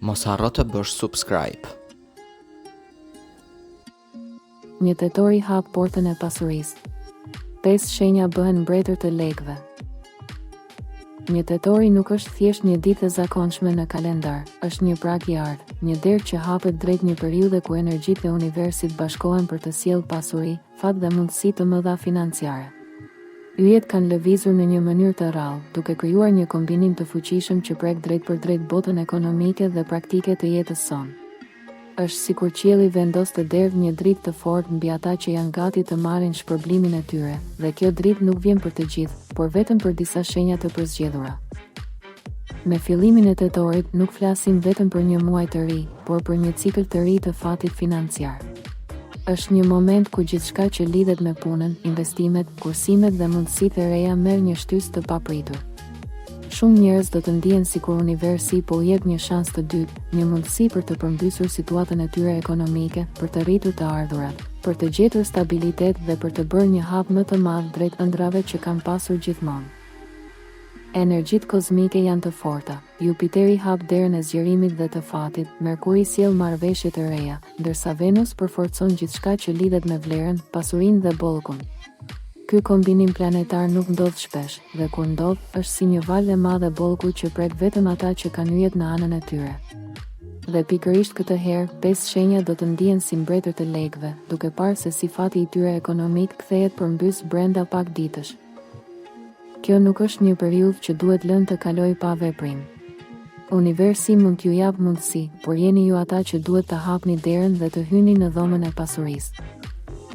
Mos harro të bësh subscribe. Një tetori hap portën e pasurisë. 5 shenja bëhen mbretër të lekëve. Një tetori nuk është thjesht një ditë e zakonshme në kalendar, është një prag i ardhë, një derë që hapet drejt një periudhe ku energjitë e universit bashkohen për të sjellë pasuri, fat dhe mundësi të mëdha financiare. Yjet kanë lëvizur në një mënyrë të rrallë, duke krijuar një kombinim të fuqishëm që prek drejt për drejt botën ekonomike dhe praktike të jetës sonë. Është sikur qielli vendos të derdhë një dritë të fortë mbi ata që janë gati të marrin shpërblimin e tyre, dhe kjo dritë nuk vjen për të gjithë, por vetëm për disa shenja të përzgjedhura. Me fillimin e tetorit nuk flasim vetëm për një muaj të ri, por për një cikël të ri të fatit financiar. Është një moment ku gjithçka që lidhet me punën, investimet, kursimet dhe mundësitë e reja merr një shtysë të papritur. Shumë njerëz do të ndihen sikur universi po u jep një shans të dytë, një mundësi për të përmbysur situatën e tyre ekonomike, për të rritur të ardhurat, për të gjetur stabilitet dhe për të bërë një hap më të madh drejt ëndrave që kanë pasur gjithmonë. Energjitë kozmike janë të forta. Jupiteri hap derën e zgjerimit dhe të fatit, Merkuri sjell marrëveshje të reja, ndërsa Venus përforcon gjithçka që lidhet me vlerën, pasurinë dhe bollkun. Ky kombinim planetar nuk ndodh shpesh, dhe kur ndodh, është si një valë e madhe bollku që prek vetëm ata që kanë yjet në anën e tyre. Dhe pikërisht këtë herë, 5 shenja do të ndihen si mbretër të lekëve, duke parë se si fati i tyre ekonomik kthehet përmbys brenda pak ditësh. Kjo nuk është një periudhë që duhet lënë të kalojë pa veprim. Universi mund t'ju jap mundësi, por jeni ju ata që duhet të hapni derën dhe të hyni në dhomën e pasurisë.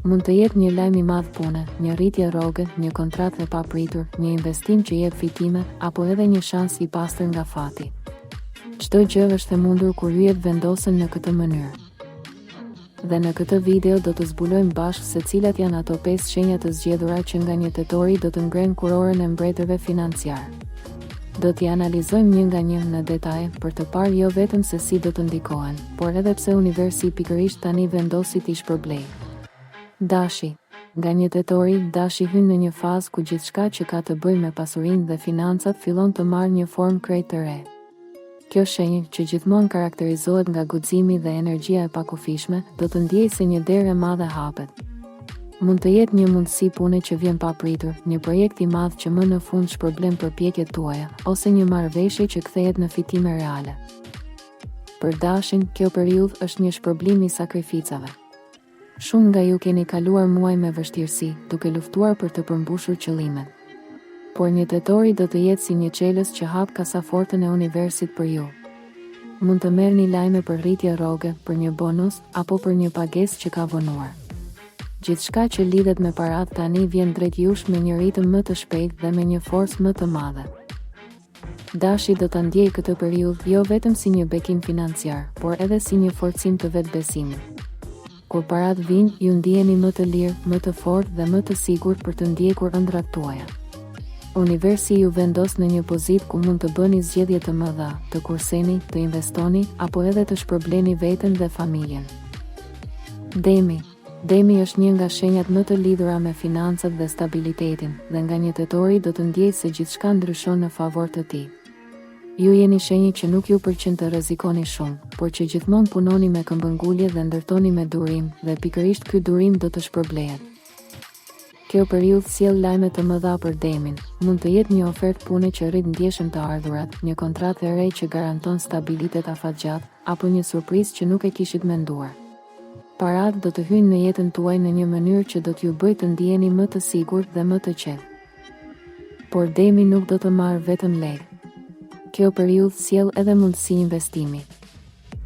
Mund të jetë një lajm i madh pune, një rritje rroge, një kontratë e papritur, një investim që jep fitime, apo edhe një shans i pastër nga fati. Çdo gjë është e mundur kur yjet vendosen në këtë mënyrë. Dhe në këtë video do të zbulojmë bashkë se cilat janë ato 5 shenja të zgjedhura që nga një tetori do të ngrenë kurorën e mbretërve financiar. Do t'i analizojmë një nga një në detaj, për të parë jo vetëm se si do të ndikohen, por edhe pse universi pikërisht tani vendosi t'i shpërblej. Dashi. Nga një tetori, dashi hyn në një fazë ku gjithçka që ka të bëjë me pasurinë dhe financat fillon të marrë një formë krejt të re. Kjo shenjë, që gjithmonë karakterizohet nga guximi dhe energjia e pakufishme, do të ndjejë se një derë e madhe hapet. Mund të jetë një mundësi pune që vjen papritur, një projekt i madh që më në fund shpërblen përpjekjet tuaja, ose një marrëveshje që kthehet në fitime reale. Për dashin, kjo periudhë është një shpërblim i sakrificave. Shumë nga ju keni kaluar muaj me vështirësi, duke luftuar për të përmbushur qëllimet. Por një tetori do të jetë si një çelës që hap kasafortën e universit për ju. Mund të merrni lajme për rritje rroge, për një bonus, apo për një pagesë që ka vonuar. Gjithçka që lidhet me paratë tani vjen drejt jush me një ritëm më të shpejtë dhe me një forcë më të madhe. Dashi do ta ndjejë këtë periudhë jo vetëm si një bekim financiar, por edhe si një forcim të vetbesimit. Kur paratë vinë, ju ndiheni më të lirë, më të fortë dhe më të sigurt për të ndjekur ëndrat tuaja. Universi ju vendos në një pozitë ku mund të bëni zgjedhje të mëdha, të kurseni, të investoni, apo edhe të shpërbleni veten dhe familjen. Demi. Demi është një nga shenjat më të lidhura me financat dhe stabilitetin, dhe nga një tetori do të ndjejë se gjithçka ndryshon në favor të tij. Ju jeni shenjë që nuk ju pëlqen të rrezikoni shumë, por që gjithmonë punoni me këmbëngulje dhe ndërtoni me durim, dhe pikërisht ky durim do të shpërblehet. Kjo periudhë sjell lajme të mëdha për Demin. Mund të jetë një ofertë pune që rrit ndjeshëm të ardhurat, një kontratë e re që garanton stabilitet afatgjatë, apo një surprizë që nuk e kishit menduar. Paratë do të hyjnë në jetën tuaj në një mënyrë që do t'ju bëjë të ndiheni më të sigurt dhe më të qetë. Por Demi nuk do të marrë vetëm lekë. Kjo periudhë sjell edhe mundësi investimi.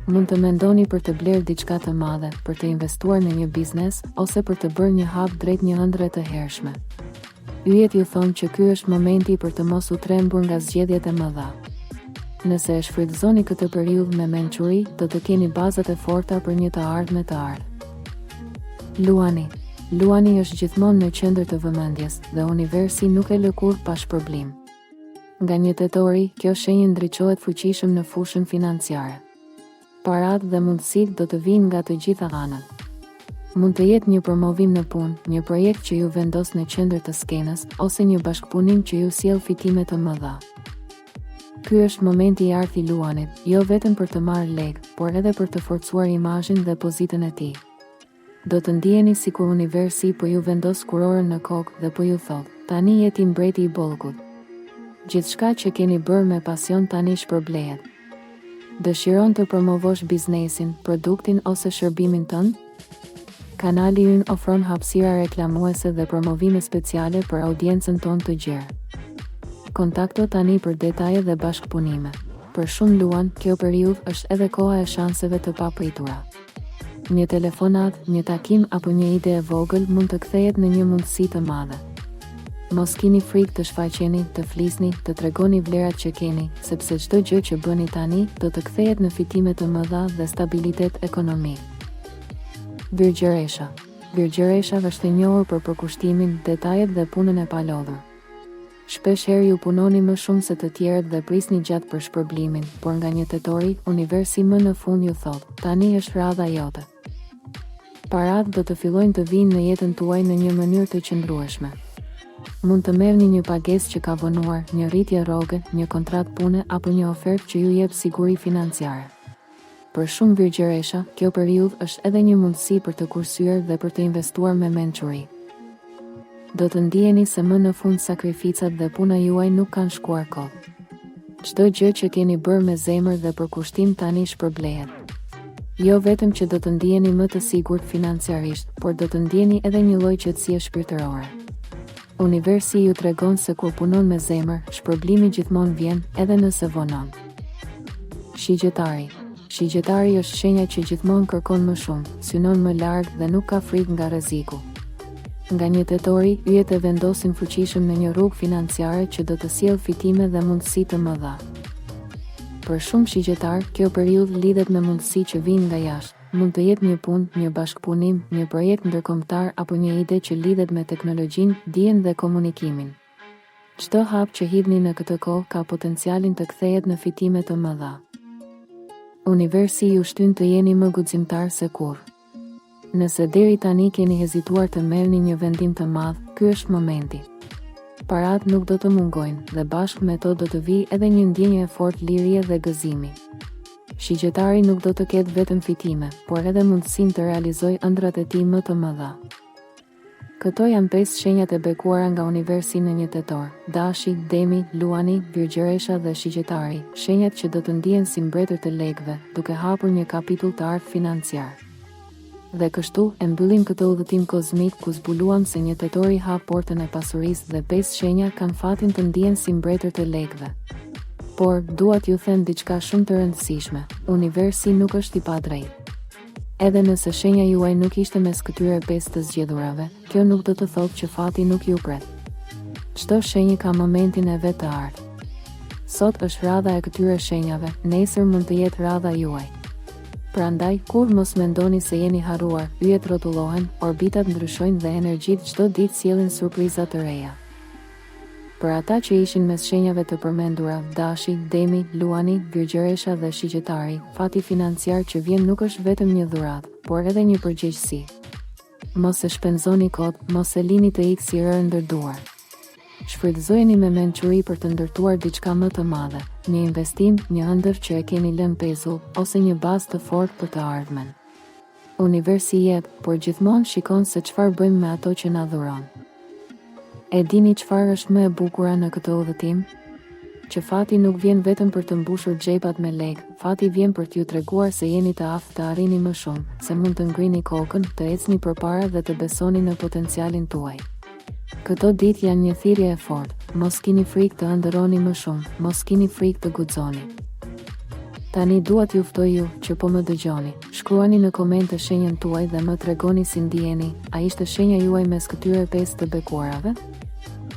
Mund të mendoni për të blerë diçka të madhe, për të investuar në një biznes, ose për të bërë një hap drejt një ëndre të hershme. Yjet ju thonë që ky është momenti për të mos u trembur nga zgjedhjet e mëdha. Nëse e shfrytëzoni këtë periudhë me mençuri, do të keni bazat e forta për një të ardhme të ardhë. Luani. Luani është gjithmonë në qendër të vëmendjes, dhe universi nuk e lë kurrë pa shpërblim. Nga një tetori, kjo shenjë ndriçohet fuqishëm në fushën financiare. Paratë dhe mundësitë do të vinë nga të gjitha anët. Mund të jetë një promovim në punë, një projekt që ju vendos në qendër të skenës, ose një bashkëpunim që ju sjell fitime të mëdha. Ky është momenti i artë i Luanit, jo vetëm për të marrë lek, por edhe për të forcuar imazhin dhe pozitën e tij. Do të ndiheni sikur universi po ju vendos kurorën në kokë dhe po ju thotë, tani je ti mbreti i bollkut. Gjithçka që keni bërë me pasion tani shpërblehet. Dëshiron të promovosh biznesin, produktin ose shërbimin tënd? Kanali ynë ofron hapësira reklamuese dhe promovime speciale për audiencën tonë të gjerë. Kontakto tani për detaje dhe bashkëpunime. Për shumë Luan, kjo periudhë është edhe koha e shanseve të papritura. Një telefonat, një takim apo një ide e vogël mund të kthehet në një mundësi të madhe. Mos kini frikë të shfaqeni, të flisni, të tregoni vlerat që keni, sepse çdo gjë që bëni tani do të kthehet në fitime të mëdha dhe stabilitet ekonomik. Virgjëresha. Virgjëresha është e njohur për përkushtimin, detajet dhe punën e palodhur. Shpesh herë ju punoni më shumë se të tjerët dhe prisni gjatë për shpërblimin, por nga një tetori, universi më në fund ju thotë, tani është radha jote. Parat do të fillojnë të vinë në jetën tuaj në një mënyrë të qëndrueshme. Mund të merrni një pagesë që ka vonuar, një rritje rroge, një kontratë pune apo një ofertë që ju jep siguri financiare. Për shumë virgjëresha, kjo periudhë është edhe një mundësi për të kursyer dhe për të investuar me mençuri. Do të ndiheni se më në fund sakrificat dhe puna juaj nuk kanë shkuar kot. Çdo gjë që keni bërë me zemër dhe për kushtim tani shpërblehet. Jo vetëm që do të ndiheni më të sigurt financiarisht, por do të ndjeni edhe një lloj qetësie shpirtërore. Universi ju tregon se kur punon me zemër, shpërblimi gjithmonë vjen, edhe nëse vonon. Shigjetari. Shigjetari është shenja që gjithmonë kërkon më shumë, synon më larg dhe nuk ka frikë nga rreziku. Nga një tetori, yjet e vendosin fuqishëm në një rrugë financiare që do të sjellë fitime dhe mundësi të mëdha. Për shumë shigjetar, kjo periudhë lidhet me mundësi që vijnë nga jashtë. Mund të jetë një punë, një bashkëpunim, një projekt ndërkombëtar apo një ide që lidhet me teknologjinë, dijen dhe komunikimin. Çdo hap që hidhni në këtë kohë ka potencialin të kthehet në fitime të mëdha. Universi ju shtyn të jeni më guximtar se kurrë. Nëse deri tani keni hezituar të merrni një vendim të madh, ky është momenti. Parat nuk do të mungojnë dhe bashkë me to do të vijë edhe një ndjenjë e fortë lirie dhe gëzimi. Shigjetari nuk do të ketë vetëm fitime, por edhe mundësinë të realizojë ëndrat e tij më të mëdha. Këto janë 5 shenjat e bekuara nga universi në një tetor: Dashi, Demi, Luani, Virgjëresha dhe Shigjetari, shenjat që do të ndihen si mbretër të lekëve, duke hapur një kapitull të artë financiar. Dhe kështu, e mbyllim këtë udhëtim kozmik ku zbuluam se një tetori hap portën e pasurisë dhe 5 shenja kanë fatin të ndihen si mbretër të lekëve. Por, dua t'ju them diçka shumë të rëndësishme, universi nuk është i padrejtë. Edhe nëse shenja juaj nuk ishte mes këtyre 5 të zgjedhurave, kjo nuk do të thotë që fati nuk ju pret. Çdo shenjë ka momentin e vet të artë. Sot është radha e këtyre shenjave, nesër mund të jetë radha juaj. Prandaj, kur mos mendoni se jeni harruar, yjet rrotullohen, orbitat ndryshojnë dhe energjitë çdo ditë sjellin surpriza të reja. Për ata që ishin mes shenjave të përmendura, Dashi, Demi, Luani, Virgjëresha dhe Shigjetari, fati financiar që vjen nuk është vetëm një dhuratë, por edhe një përgjegjësi. Mos e shpenzoni kot, mos e lini të ikë si rërë ndërduar. Shfrytëzojeni me mençuri për të ndërtuar diçka më të madhe, një investim, një ëndër që e keni lënë pezull, ose një bazë të fortë për të ardhmen. Universi jep, por gjithmonë shikon se çfarë bëjmë me ato që na dhuron. E dini çfarë është më e bukura në këtë udhëtim? Që fati nuk vjen vetëm për të mbushur xhepat me lekë, fati vjen për t'ju treguar se jeni të aftë të arrini më shumë, se mund të ngrini kokën, të ecni përpara dhe të besoni në potencialin tuaj. Këto ditë janë një thirrje e fortë, mos kini frikë të ëndërroni më shumë, mos kini frikë të guxoni. Tani dua t'ju ftoj ju që po më dëgjoni, shkruani në komente shenjën tuaj dhe më tregoni si ndiheni, a ishte shenja juaj mes këtyre 5 të bekuarave?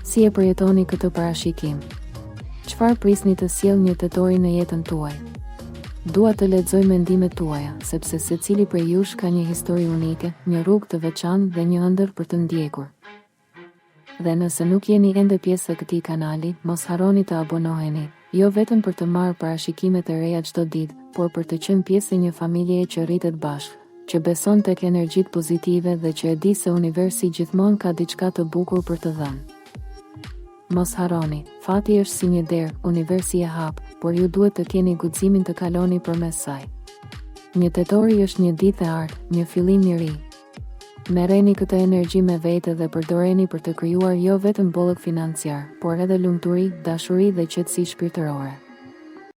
Si e përjetoni këtë parashikim? Çfarë prisni të sjellë një tetori në jetën tuaj? Dua të lexoj mendimet tuaja, sepse secili prej jush ka një histori unike, një rrugë të veçantë dhe një ëndër për të ndjekur. Dhe nëse nuk jeni ende pjesë e këtij kanali, mos harroni të abonoheni, jo vetëm për të marrë parashikimet e reja çdo ditë, por për të qenë pjesë e një familjeje që rritet bashkë, që beson tek energjitë pozitive dhe që e di se universi gjithmonë ka diçka të bukur për të dhënë. Mos harroni, fati është si një derë, universi e hap, por ju duhet të keni guximin të kaloni përmes saj. 1 tetori është një ditë e artë, një fillim i ri. Merreni këtë energji me vete dhe përdoreni për të krijuar jo vetëm bollëk financiar, por edhe lumturi, dashuri dhe qetësi shpirtërore.